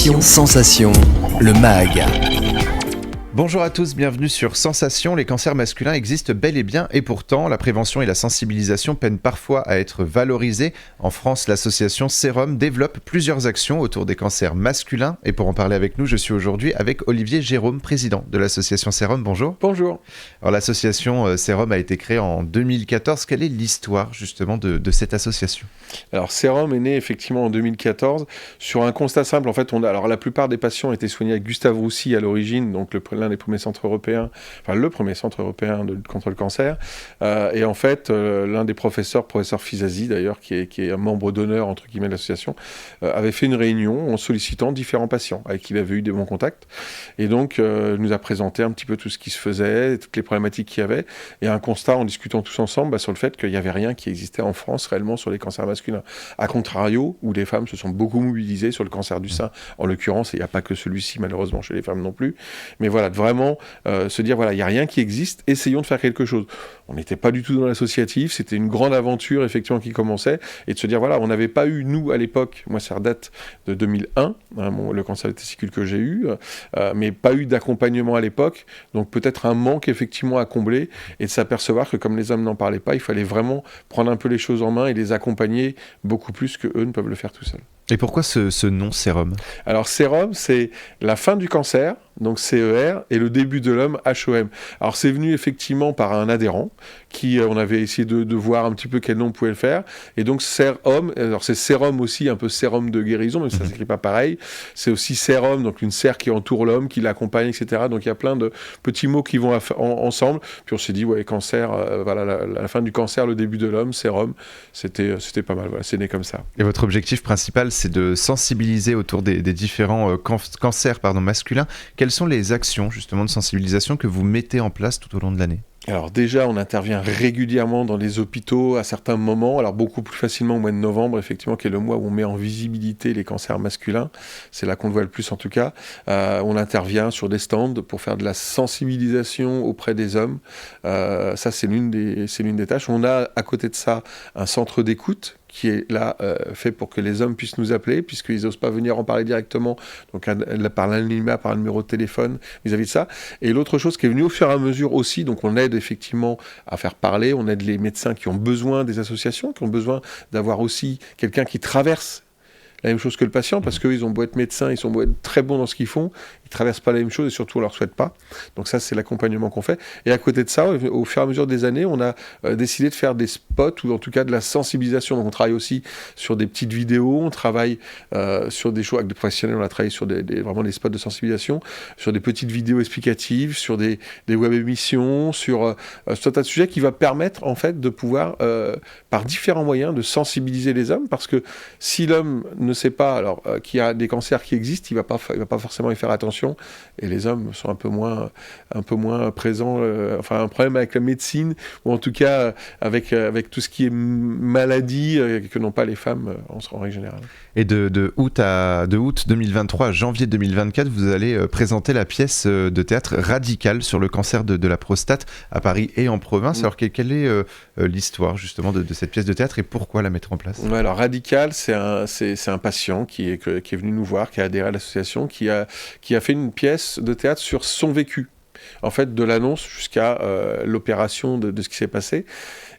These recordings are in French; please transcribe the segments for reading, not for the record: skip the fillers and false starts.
Sensation, le MAG. Bonjour à tous, bienvenue sur Sensation. Les cancers masculins existent bel et bien et pourtant, la prévention et la sensibilisation peinent parfois à être valorisées. En France, l'association Sérum développe plusieurs actions autour des cancers masculins. Et pour en parler avec nous, je suis aujourd'hui avec Olivier Jérôme, président de l'association Sérum. Bonjour. Bonjour. Alors l'association Sérum a été créée en 2014. Quelle est l'histoire justement de cette association ? Alors Sérum est né effectivement en 2014 sur un constat simple. En fait, alors la plupart des patients étaient soignés avec Gustave Roussy à l'origine, donc l'un des premiers centres européens, enfin le premier centre européen de lutte contre le cancer. Et en fait, l'un des professeur Fizazi d'ailleurs, qui est un membre d'honneur entre guillemets de l'association, avait fait une réunion en sollicitant différents patients avec qui il avait eu des bons contacts. Et donc nous a présenté un petit peu tout ce qui se faisait, toutes les problématiques qu'il y avait, et un constat en discutant tous ensemble sur le fait qu'il n'y avait rien qui existait en France réellement sur les cancers masculins. A contrario, où les femmes se sont beaucoup mobilisées sur le cancer du sein, en l'occurrence, et il n'y a pas que celui-ci malheureusement chez les femmes non plus, mais voilà, vraiment se dire voilà, il n'y a rien qui existe, essayons de faire quelque chose. On n'était pas du tout dans l'associatif, c'était une grande aventure effectivement qui commençait, et de se dire voilà, on n'avait pas eu, nous à l'époque, moi ça date de 2001, le cancer des testicules que j'ai eu, mais pas eu d'accompagnement à l'époque, donc peut-être un manque effectivement à combler, et de s'apercevoir que comme les hommes n'en parlaient pas, il fallait vraiment prendre un peu les choses en main et les accompagner beaucoup plus que eux ne peuvent le faire tout seuls. Et pourquoi ce nom Sérum ? Alors Sérum, c'est la fin du cancer, donc CER, et le début de l'homme, HOM. Alors c'est venu effectivement par un adhérent, qui on avait essayé de voir un petit peu quel nom on pouvait le faire, et donc Sérum, alors c'est sérum aussi, un peu sérum de guérison, mais ça ne s'écrit pas pareil, c'est aussi sérum, donc une serre qui entoure l'homme, qui l'accompagne, etc. Donc il y a plein de petits mots qui vont ensemble, puis on s'est dit, ouais, cancer, voilà, la fin du cancer, le début de l'homme, Sérum, c'était pas mal, voilà, c'est né comme ça. Et votre objectif principal, c'est de sensibiliser autour des différents cancers masculins. Quelles sont les actions justement de sensibilisation que vous mettez en place tout au long de l'année ? Alors déjà, on intervient régulièrement dans les hôpitaux à certains moments, alors beaucoup plus facilement au mois de novembre, effectivement, qui est le mois où on met en visibilité les cancers masculins, c'est là qu'on le voit le plus en tout cas. On intervient sur des stands pour faire de la sensibilisation auprès des hommes, ça c'est l'une des tâches. On a à côté de ça un centre d'écoute qui est là fait pour que les hommes puissent nous appeler, puisqu'ils n'osent pas venir en parler directement, donc par l'anonymat, par un numéro de téléphone vis-à-vis de ça. Et l'autre chose qui est venue au fur et à mesure aussi, donc on aide effectivement à faire parler, on aide les médecins qui ont besoin des associations, qui ont besoin d'avoir aussi quelqu'un qui traverse la même chose que le patient, parce qu'ils ont beau être médecins, ils sont beau être très bons dans ce qu'ils font, ils ne traversent pas la même chose et surtout on ne leur souhaite pas. Donc ça, c'est l'accompagnement qu'on fait. Et à côté de ça, au fur et à mesure des années, on a décidé de faire des spots ou en tout cas de la sensibilisation. Donc on travaille aussi sur des petites vidéos, on travaille sur des shows avec des professionnels, on a travaillé sur vraiment des spots de sensibilisation, sur des petites vidéos explicatives, sur des web émissions, sur tout un tas de sujets qui va permettre en fait de pouvoir, par différents moyens, de sensibiliser les hommes, parce que si l'homme ne sait pas alors qu'il y a des cancers qui existent, il va pas forcément y faire attention, et les hommes sont un peu moins présents, enfin un problème avec la médecine, ou en tout cas avec tout ce qui est maladie que n'ont pas les femmes en règle générale. Et de août 2023 à janvier 2024, vous allez présenter la pièce de théâtre Radical sur le cancer de la prostate à Paris et en province. Alors quelle est l'histoire justement de cette pièce de théâtre et pourquoi la mettre en place ? Ouais, alors Radical, c'est un patient qui est venu nous voir, qui a adhéré à l'association, qui a fait une pièce de théâtre sur son vécu, en fait, de l'annonce jusqu'à l'opération de ce qui s'est passé,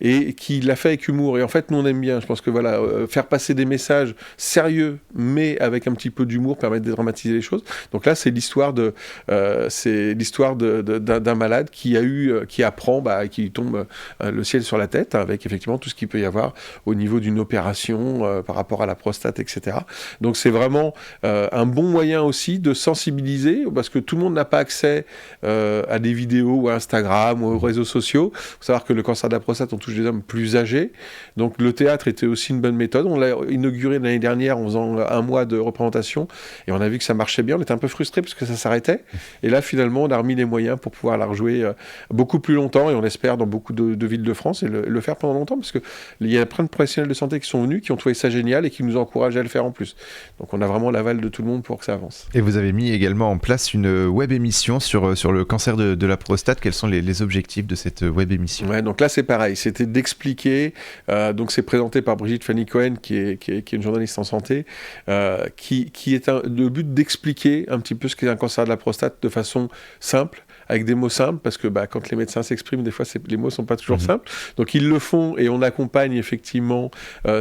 et qui l'a fait avec humour. Et en fait, nous, on aime bien. Je pense que voilà, faire passer des messages sérieux, mais avec un petit peu d'humour, permet de dédramatiser les choses. Donc là, c'est l'histoire d'un malade qui apprend, qui tombe le ciel sur la tête, avec effectivement tout ce qu'il peut y avoir au niveau d'une opération par rapport à la prostate, etc. Donc c'est vraiment un bon moyen aussi de sensibiliser, parce que tout le monde n'a pas accès à des vidéos ou à Instagram ou aux réseaux sociaux. Il faut savoir que le cancer de la prostate, on touche des hommes plus âgés. Donc le théâtre était aussi une bonne méthode. On l'a inauguré l'année dernière en faisant un mois de représentation et on a vu que ça marchait bien. On était un peu frustrés parce que ça s'arrêtait. Et là, finalement, on a remis les moyens pour pouvoir la rejouer beaucoup plus longtemps et on espère dans beaucoup de villes de France et le faire pendant longtemps, parce qu'il y a plein de professionnels de santé qui sont venus, qui ont trouvé ça génial et qui nous encouragent à le faire en plus. Donc on a vraiment l'aval de tout le monde pour que ça avance. Et vous avez mis également en place une web émission sur le cancer cancer de la prostate. Quels sont les objectifs de cette web émission? Ouais, donc là c'est pareil, c'était d'expliquer, donc c'est présenté par Brigitte Fanny Cohen qui est une journaliste en santé, qui est le but d'expliquer un petit peu ce qu'est un cancer de la prostate de façon simple, avec des mots simples, parce que quand les médecins s'expriment, des fois les mots ne sont pas toujours simples, donc ils le font et on accompagne effectivement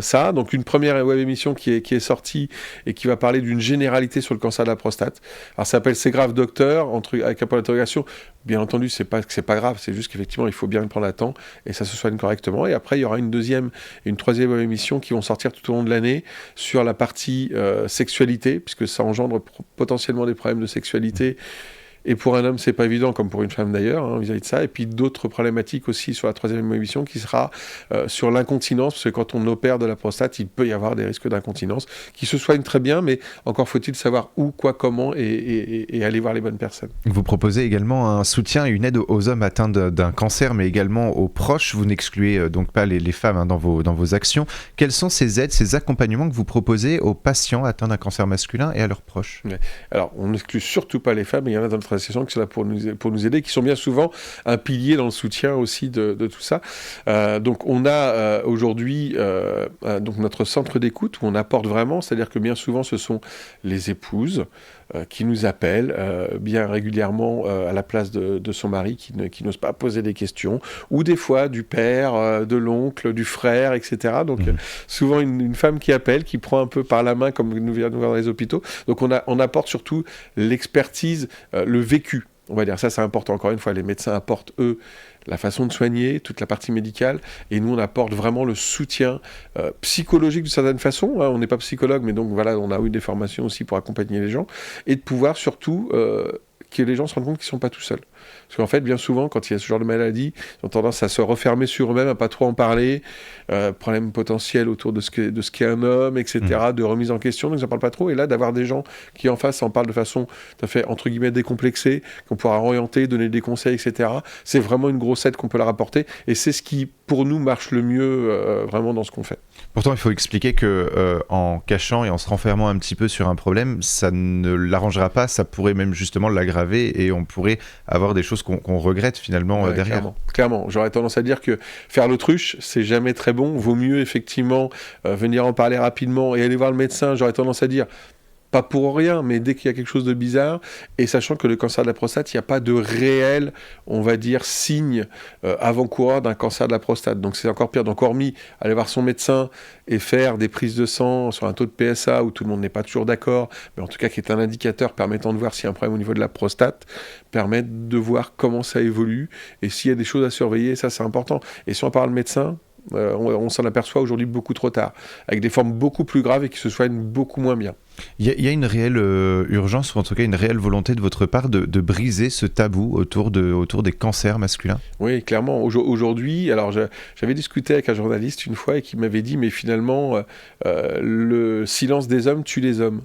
ça. Donc une première web émission qui est sortie et qui va parler d'une généralité sur le cancer de la prostate. Alors ça s'appelle C'est grave docteur, avec un point d'interrogation. Bien entendu, c'est pas grave, c'est juste qu'effectivement, il faut bien le prendre à temps et ça se soigne correctement. Et après, il y aura une deuxième et une troisième émission qui vont sortir tout au long de l'année sur la partie sexualité, puisque ça engendre potentiellement des problèmes de sexualité. Et pour un homme, c'est pas évident, comme pour une femme d'ailleurs, vis-à-vis de ça. Et puis d'autres problématiques aussi sur la troisième émission qui sera sur l'incontinence, parce que quand on opère de la prostate, il peut y avoir des risques d'incontinence qui se soignent très bien, mais encore faut-il savoir où, quoi, comment et aller voir les bonnes personnes. Vous proposez également un soutien et une aide aux hommes atteints d'un cancer, mais également aux proches. Vous n'excluez donc pas les femmes dans vos actions. Quelles sont ces aides, ces accompagnements que vous proposez aux patients atteints d'un cancer masculin et à leurs proches? Ouais. Alors, on n'exclut surtout pas les femmes, mais il y en a dans notre association qui sont là pour nous aider, qui sont bien souvent un pilier dans le soutien aussi de tout ça. Donc on a aujourd'hui donc notre centre d'écoute où on apporte vraiment, c'est-à-dire que bien souvent ce sont les épouses qui nous appellent bien régulièrement à la place de son mari qui n'ose pas poser des questions, ou des fois du père, de l'oncle, du frère, etc. Donc souvent une femme qui appelle, qui prend un peu par la main comme nous vient nous voir dans les hôpitaux. Donc on apporte surtout l'expertise, le vécu. On va dire ça, c'est important. Encore une fois, les médecins apportent, eux, la façon de soigner, toute la partie médicale, et nous, on apporte vraiment le soutien psychologique d'une certaine façon. On n'est pas psychologue, mais donc voilà, on a eu des formations aussi pour accompagner les gens, et de pouvoir surtout que les gens se rendent compte qu'ils ne sont pas tout seuls. Parce qu'en fait, bien souvent, quand il y a ce genre de maladie, ils ont tendance à se refermer sur eux-mêmes, à pas trop en parler, problèmes potentiels autour de ce qu'est un homme, etc., de remise en question, donc ils n'en parlent pas trop. Et là, d'avoir des gens qui en face en parlent de façon tout à fait, entre guillemets, décomplexée, qu'on pourra orienter, donner des conseils, etc., c'est vraiment une grosse aide qu'on peut leur apporter. Et c'est ce qui, pour nous, marche le mieux vraiment dans ce qu'on fait. Pourtant, il faut expliquer que en cachant et en se renfermant un petit peu sur un problème, ça ne l'arrangera pas, ça pourrait même justement l'aggraver et on pourrait avoir des choses qu'on regrette finalement derrière. Clairement, j'aurais tendance à dire que faire l'autruche, c'est jamais très bon. Vaut mieux effectivement venir en parler rapidement et aller voir le médecin. J'aurais tendance à dire, pas pour rien, mais dès qu'il y a quelque chose de bizarre, et sachant que le cancer de la prostate, il n'y a pas de réel, on va dire, signe avant-coureur d'un cancer de la prostate. Donc c'est encore pire. Donc hormis aller voir son médecin et faire des prises de sang sur un taux de PSA où tout le monde n'est pas toujours d'accord, mais en tout cas qui est un indicateur permettant de voir s'il y a un problème au niveau de la prostate, permet de voir comment ça évolue, et s'il y a des choses à surveiller, ça c'est important. Et si on parle médecin, on s'en aperçoit aujourd'hui beaucoup trop tard, avec des formes beaucoup plus graves et qui se soignent beaucoup moins bien. Il y a une réelle urgence, ou en tout cas une réelle volonté de votre part de briser ce tabou autour des cancers masculins? Oui, clairement. Aujourd'hui, alors j'avais discuté avec un journaliste une fois et qui m'avait dit, mais finalement, le silence des hommes tue les hommes.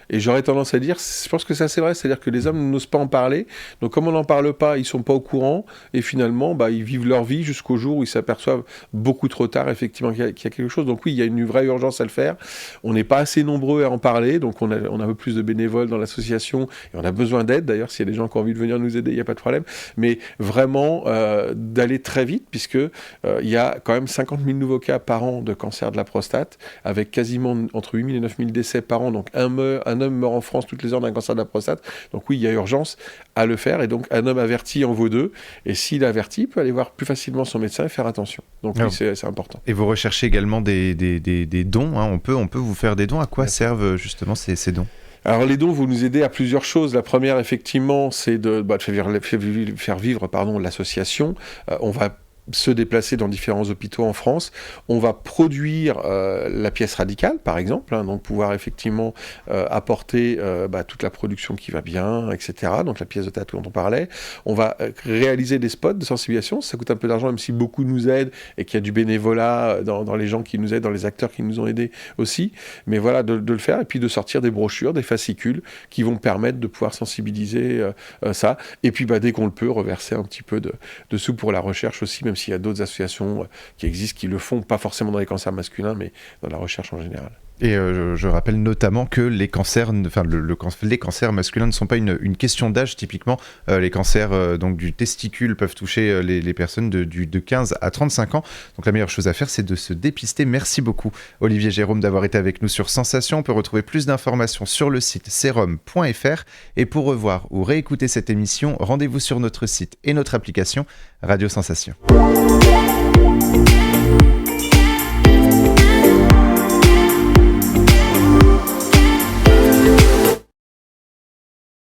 Et j'aurais tendance à dire, je pense que ça c'est vrai, c'est-à-dire que les hommes n'osent pas en parler, donc comme on n'en parle pas, ils sont pas au courant, et finalement, ils vivent leur vie jusqu'au jour où ils s'aperçoivent beaucoup trop tard, effectivement, qu'il y a quelque chose. Donc oui, il y a une vraie urgence à le faire. On n'est pas assez nombreux à en parler, donc on a un peu plus de bénévoles dans l'association, et on a besoin d'aide, d'ailleurs, s'il y a des gens qui ont envie de venir nous aider, il n'y a pas de problème, mais vraiment d'aller très vite, puisque il y a quand même 50 000 nouveaux cas par an de cancer de la prostate, avec quasiment entre 8 000 et 9 000 décès par an, donc un homme meurt en France toutes les heures d'un cancer de la prostate. Donc oui, il y a urgence à le faire. Et donc, un homme averti en vaut deux. Et s'il est averti, il peut aller voir plus facilement son médecin et faire attention. Donc oui, c'est important. Et vous recherchez également des dons. On peut vous faire des dons. À quoi servent justement ces dons ? Alors les dons vont nous aider à plusieurs choses. La première, effectivement, c'est de faire vivre l'association. On va se déplacer dans différents hôpitaux en France. On va produire la pièce radicale, par exemple, donc pouvoir effectivement apporter toute la production qui va bien, etc. Donc la pièce de théâtre dont on parlait. On va réaliser des spots de sensibilisation. Ça coûte un peu d'argent, même si beaucoup nous aident et qu'il y a du bénévolat dans les gens qui nous aident, dans les acteurs qui nous ont aidés aussi. Mais voilà, de le faire et puis de sortir des brochures, des fascicules qui vont permettre de pouvoir sensibiliser ça. Et puis dès qu'on le peut, reverser un petit peu de sous pour la recherche aussi, même s'il y a d'autres associations qui existent, qui le font, pas forcément dans les cancers masculins, mais dans la recherche en général. Et je rappelle notamment que les cancers, les cancers masculins ne sont pas une question d'âge. Typiquement, les cancers donc du testicule peuvent toucher les personnes de 15 à 35 ans. Donc la meilleure chose à faire, c'est de se dépister. Merci beaucoup, Olivier Jérôme, d'avoir été avec nous sur Sensation. On peut retrouver plus d'informations sur le site serum.fr. Et pour revoir ou réécouter cette émission, rendez-vous sur notre site et notre application Radio Sensation.